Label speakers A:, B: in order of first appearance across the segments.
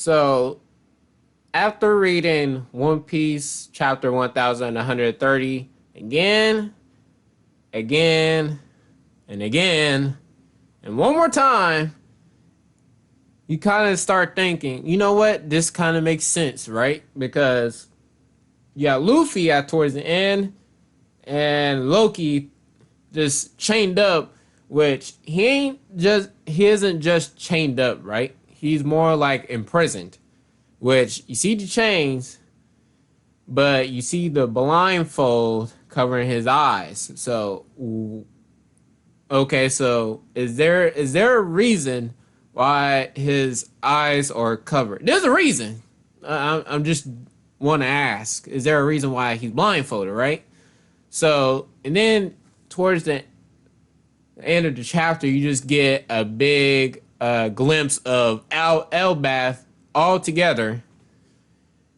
A: So after reading One Piece chapter 1130 again, again, and again, and one more time, you kind of start thinking, you know what? This kind of makes sense, right? Because you got Luffy at towards the end, and Loki just chained up, which he isn't just chained up, right? He's more like imprisoned, which you see the chains, but you see the blindfold covering his eyes. So okay, so is there a reason why his eyes are covered? There's a reason. I'm just want to ask: is there a reason why he's blindfolded? Right. So, and then towards the end of the chapter, you just get a big glimpse of Elbaf all together.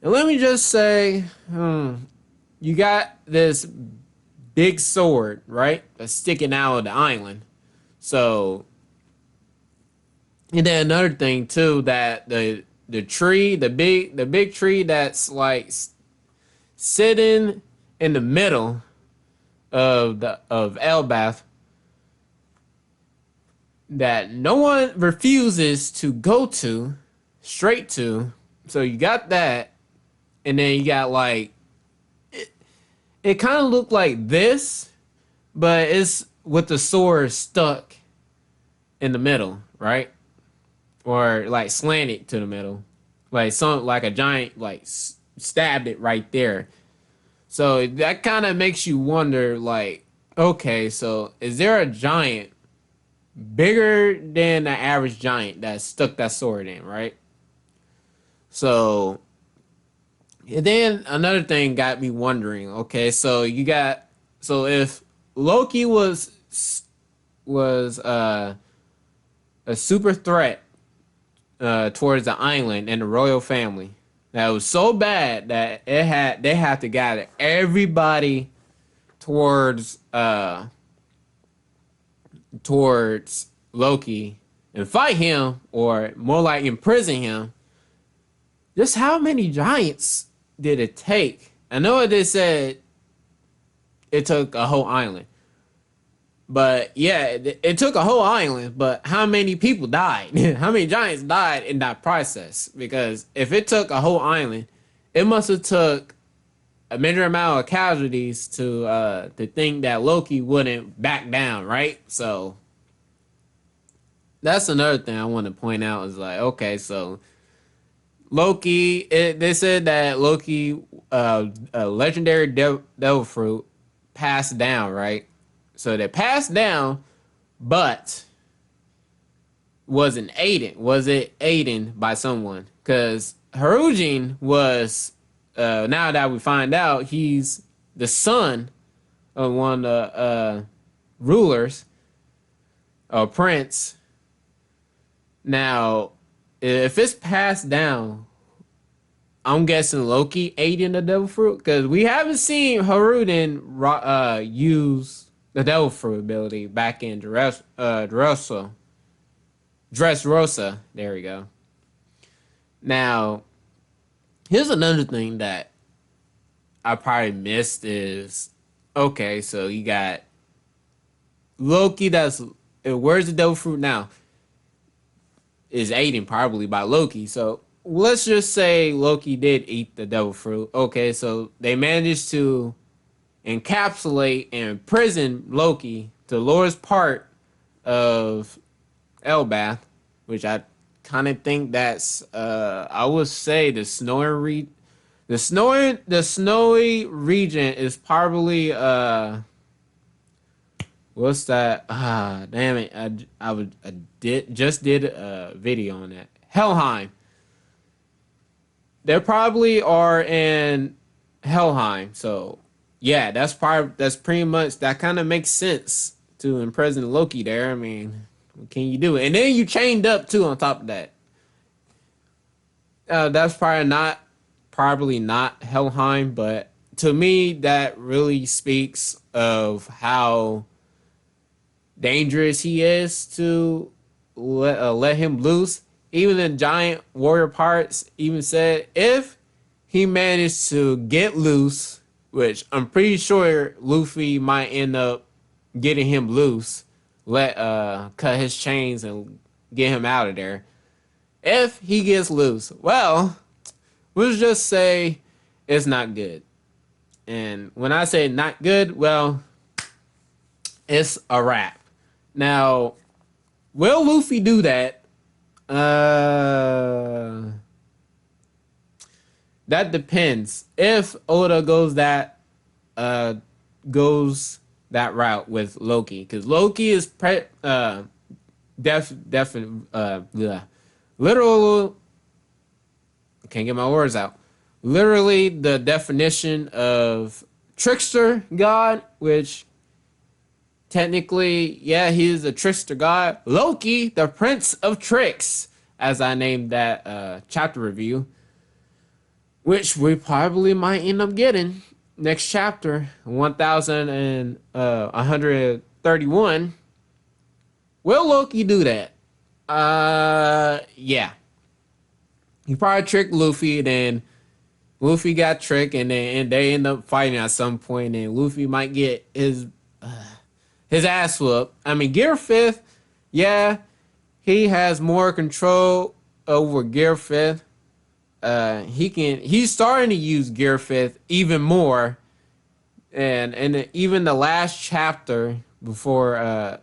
A: And let me just say, you got this big sword, right? That's sticking out of the island. So, and then another thing too, that the tree, the big tree that's like sitting in the middle of Elbaf, that no one refuses to go to straight to. So you got that, and then you got like it kind of looked like this, but it's with the sword stuck in the middle, right? Or like slanted to the middle, like some like a giant like stabbed it right there. So that kind of makes you wonder, like, okay, so is there a giant bigger than the average giant that stuck that sword in, right? So, and then another thing got me wondering. Okay, so so if Loki was a super threat towards the island and the royal family, that was so bad that they had to gather everybody towards towards Loki and fight him, or more like imprison him. Just how many giants did it take? I know they said it took a whole island, but yeah, it took a whole island. But how many people died? How many giants died in that process? Because if it took a whole island, it must have took a major amount of casualties to think that Loki wouldn't back down, right? So that's another thing I want to point out is like, okay, so Loki, they said that Loki, a legendary devil fruit, passed down, right? So they passed down, but was it aided by someone? Because Harujin was, now that we find out, he's the son of one of the rulers, or prince. Now, if it's passed down, I'm guessing Loki aiding the devil fruit, because we haven't seen Haruden use the devil fruit ability back in Dressrosa. There we go. Now, here's another thing that I probably missed is, okay, so you got Loki. Where's the devil fruit now? Is aiding probably by Loki. So let's just say Loki did eat the devil fruit. Okay, so they managed to encapsulate and imprison Loki to the lowest part of Elbaf, which I kind of think that's I would say the snowy region is probably what's that? Ah, damn it! I did a video on that. Helheim. They probably are in Helheim. So yeah, that's pretty much, that kind of makes sense to imprison Loki there. I mean, what can you do? And then you chained up too on top of that. That's probably not Helheim, but to me that really speaks of how dangerous he is to let him loose. even the giant warrior parts even said if he managed to get loose, which I'm pretty sure Luffy might end up getting him loose, let cut his chains and get him out of there. If he gets loose, well, let's just say it's not good. And when I say not good, well, it's a wrap. Now, will Luffy do that? That depends. If Oda uh goes that route with Loki, because Loki is literal. I can't get my words out. Literally the definition of trickster god, which technically, yeah, he's a trickster god. Loki, the prince of tricks, as I named that chapter review, which we probably might end up getting next chapter, 1131. Will Loki do that? Yeah. He probably tricked Luffy, then Luffy got tricked, and they end up fighting at some point, and Luffy might get his ass whooped. I mean, Gear 5th, yeah, he has more control over Gear 5th. He's starting to use Gear 5th even more, and even the last chapter before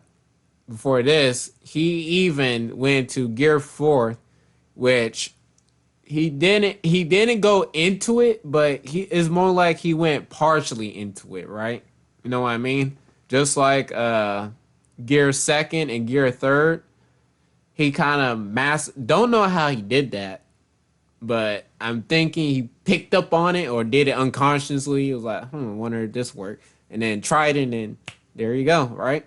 A: this, he even went to Gear 4th, which he didn't go into it, but he is more like he went partially into it, right? You know what I mean? Just like Gear 2nd and Gear 3rd, he kind of don't know how he did that, but I'm thinking he picked up on it or did it unconsciously. He was like, I wonder if this worked, and then tried it, and then there you go, right?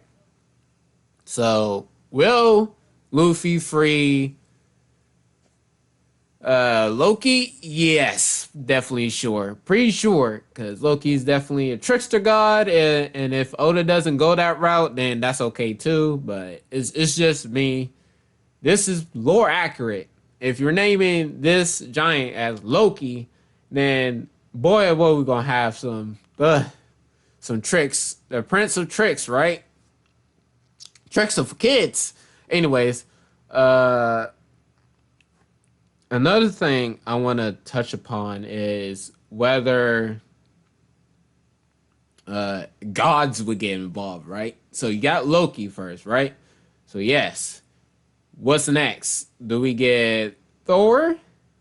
A: So will Luffy free Loki? Yes, definitely sure. Pretty sure, because Loki's definitely a trickster god, and if Oda doesn't go that route, then that's okay too. But it's just me. This is lore accurate. If you're naming this giant as Loki, then boy, oh boy, we're gonna have some tricks. The Prince of Tricks, right? Tricks are for kids. Anyways, uh, another thing I want to touch upon is whether gods would get involved, right? So you got Loki first, right? So yes, what's next? Do we get Thor?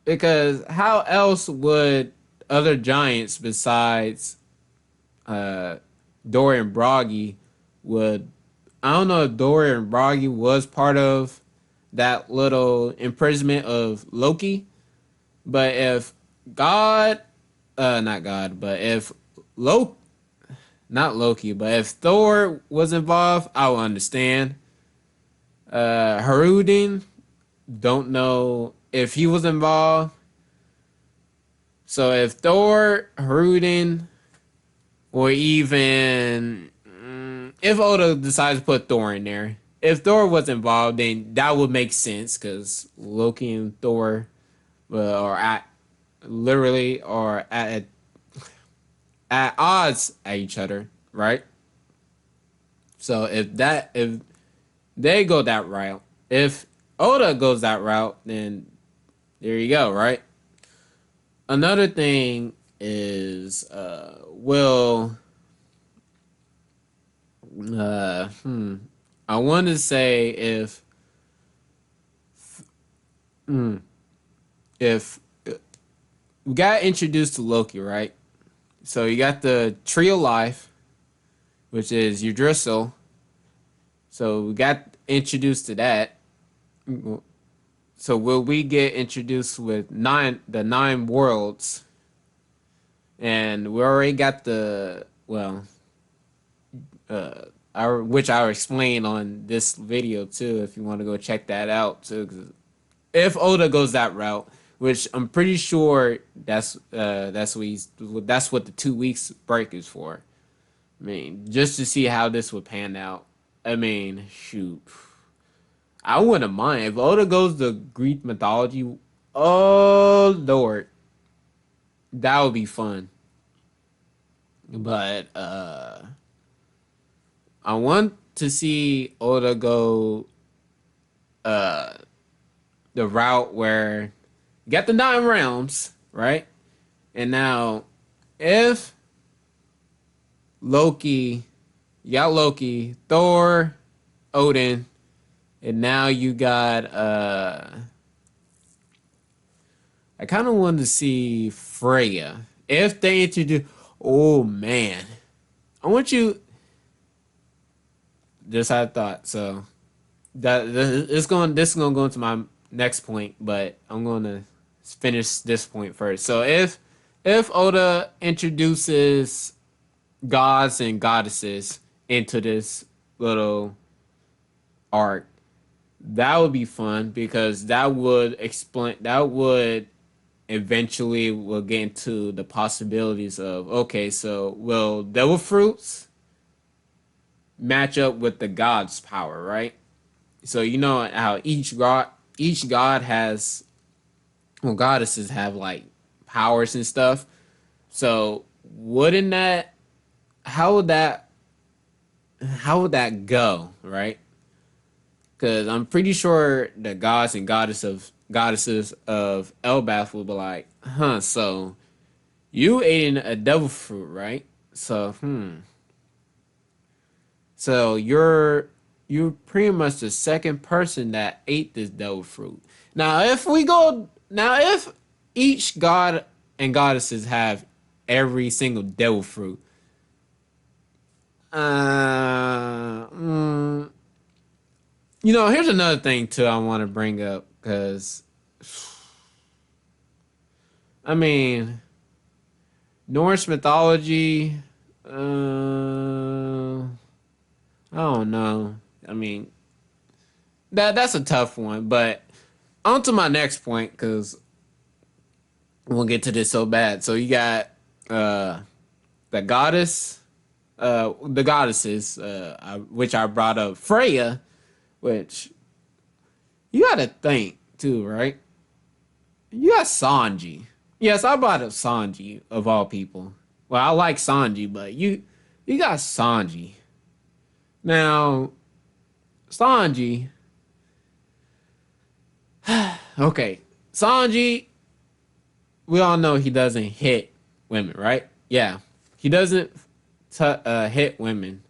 A: Because how else would other giants besides Dory and Broggy would I don't know if Dory and Broggy was part of that little imprisonment of Loki, but if God, not God, but if Loki, not Loki, but if Thor was involved, I would understand. Harudin, don't know if he was involved. So if Thor, Harudin, or even if Oda decides to put Thor in there, if Thor was involved, then that would make sense because Loki and Thor are at literally or at odds at each other, right? So if they go that route, if Oda goes that route, then there you go, right? Another thing is will uh hmm, I want to say if we got introduced to Loki, right? So you got the Tree of Life, which is Yggdrasil. So we got introduced to that. So will we get introduced with the nine worlds? And we already got which I'll explain on this video too, if you want to go check that out too. 'Cause if Oda goes that route, which I'm pretty sure that's what the 2 weeks break is for. I mean, just to see how this would pan out. I mean, shoot. I wouldn't mind if Oda goes to Greek mythology. Oh Lord, that would be fun. But I want to see Oda go uh the route where you got the nine realms, right? And now if Loki, you got Loki, Thor, Odin, and now you got I kind of wanted to see Freya. If they introduce, oh man, I want you. Just had a thought. So it's going. This is going to go into my next point, but I'm going to finish this point first. So if Oda introduces gods and goddesses into this little arc, that would be fun because that would explain. That would eventually we'll get into the possibilities of okay, so will devil fruits match up with the god's power, right? So you know how each god has well goddesses have like powers and stuff. So wouldn't that how would that how would that go, right? Because I'm pretty sure the gods and goddesses of Elbaf will be like, huh, so you ate a devil fruit, right? So, So you're pretty much the second person that ate this devil fruit. Now if each god and goddesses have every single devil fruit, uh, mm, here's another thing too I want to bring up because I mean Norse mythology. I don't know. I mean, that's a tough one. But on to my next point because we'll get to this so bad. So you got uh, the the goddesses, which I brought up, Freya, which you got to think too, right? You got Sanji. Yes, I brought up Sanji of all people. Well, I like Sanji, but you got Sanji. Now, Sanji. Okay, Sanji. We all know he doesn't hit women, right? Yeah, he doesn't hit women,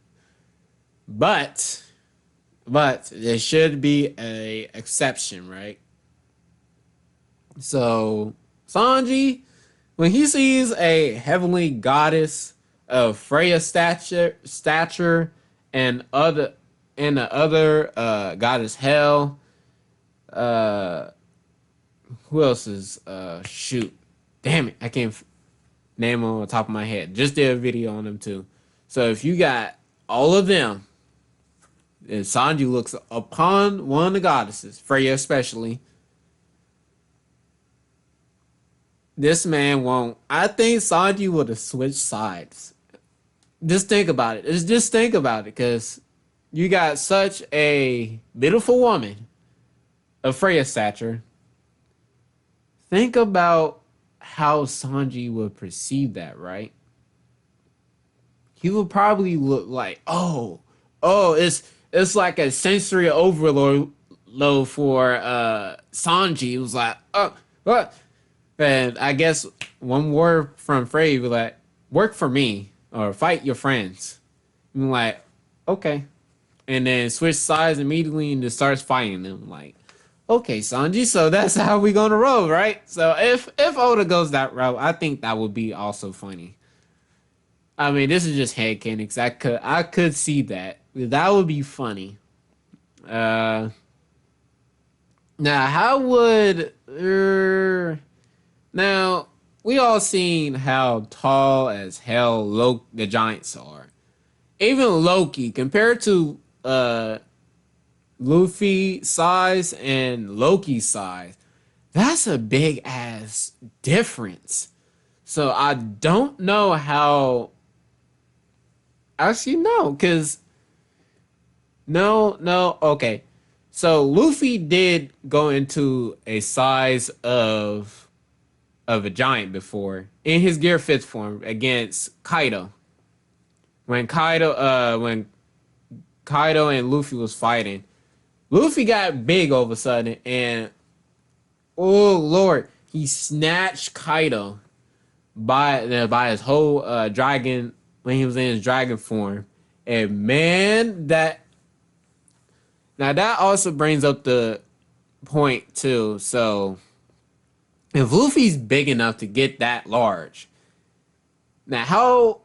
A: but there should be a exception, right? So Sanji, when he sees a heavenly goddess of Freya stature and the other goddess Hell, uh, who else is shoot? Damn it, I can't name them on the top of my head. Just did a video on them too. So if you got all of them, and Sanji looks upon one of the goddesses, Freya especially, this man won't. I think Sanji would have switched sides. Just think about it. Just think about it, because you got such a beautiful woman of Freya stature. Think about how Sanji would perceive that, right? He would probably look like, oh, it's like a sensory overload for Sanji. It was like, oh, what? And I guess one word from Frey was like, work for me or fight your friends. I'm like, okay. And then switch sides immediately and just starts fighting them. Like, okay, Sanji, so that's how we gonna roll, right? So if Oda goes that route, I think that would be also funny. I mean, this is just headcanon. I could see that. That would be funny. Uh, now how would now we all seen how tall as hell the giants are. Even Loki compared to Luffy size and Loki size, that's a big ass difference. So I don't know how. Actually, no, because no, okay. So Luffy did go into a size of a giant before in his Gear Fifth form against Kaido. When Kaido and Luffy was fighting, Luffy got big all of a sudden, and oh lord, he snatched Kaido by his whole dragon when he was in his dragon form. And man, that also brings up the point too. So if Luffy's big enough to get that large, now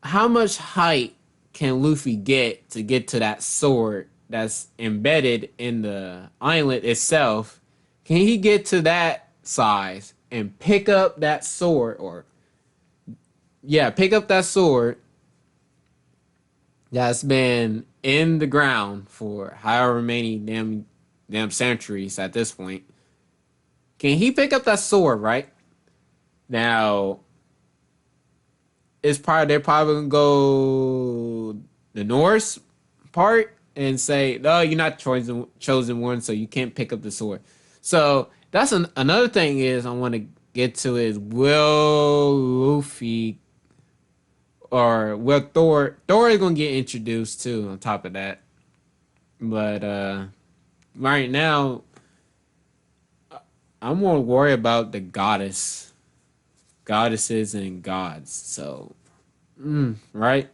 A: how much height can Luffy get to get to that sword that's embedded in the island itself? Can he get to that size and pick up that sword, or yeah, pick up that sword that's been in the ground for however many damn centuries at this point? Can he pick up that sword, right? Now, they're probably gonna go the Norse part and say, "No, you're not chosen one, so you can't pick up the sword." So that's another thing is I want to get to is will Luffy or will Thor is gonna get introduced too on top of that, but right now I'm more worried about the goddesses and gods. So right.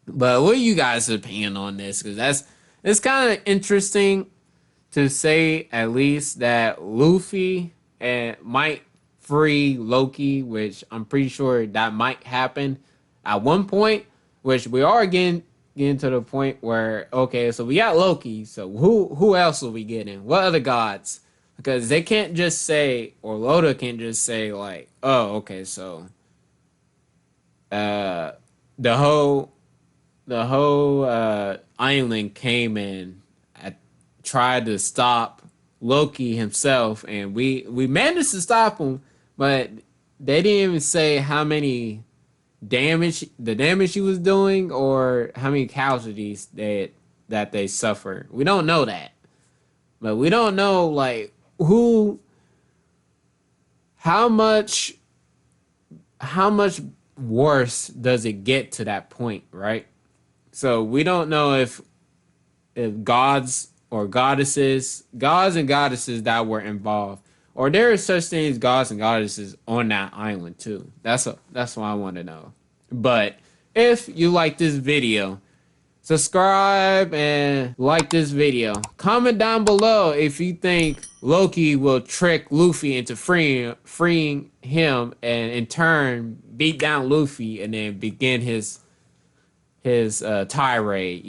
A: But what are you guys' opinion on this? Because it's kind of interesting to say at least that Luffy might free Loki, which I'm pretty sure that might happen at one point. Which we are getting to the point where okay, so we got Loki. So who else will we get in? What other gods? Because they can't just say, or Oda can't just say like, oh, okay, so uh, the whole island came in, tried to stop Loki himself, and we managed to stop him, but they didn't even say how many damage he was doing or how many casualties that they suffered. We don't know that, but we don't know like who, how much worse does it get to that point, right? So we don't know if gods and goddesses that were involved, or there are such things gods and goddesses on that island too. That's what I want to know. But if you like this video, subscribe and like this video. Comment down below if you think Loki will trick Luffy into freeing him, and in turn beat down Luffy and then begin his tirade.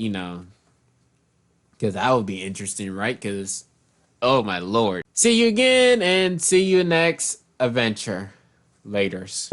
A: Because that would be interesting, right? Because, oh my lord. See you again and see you next adventure. Laters.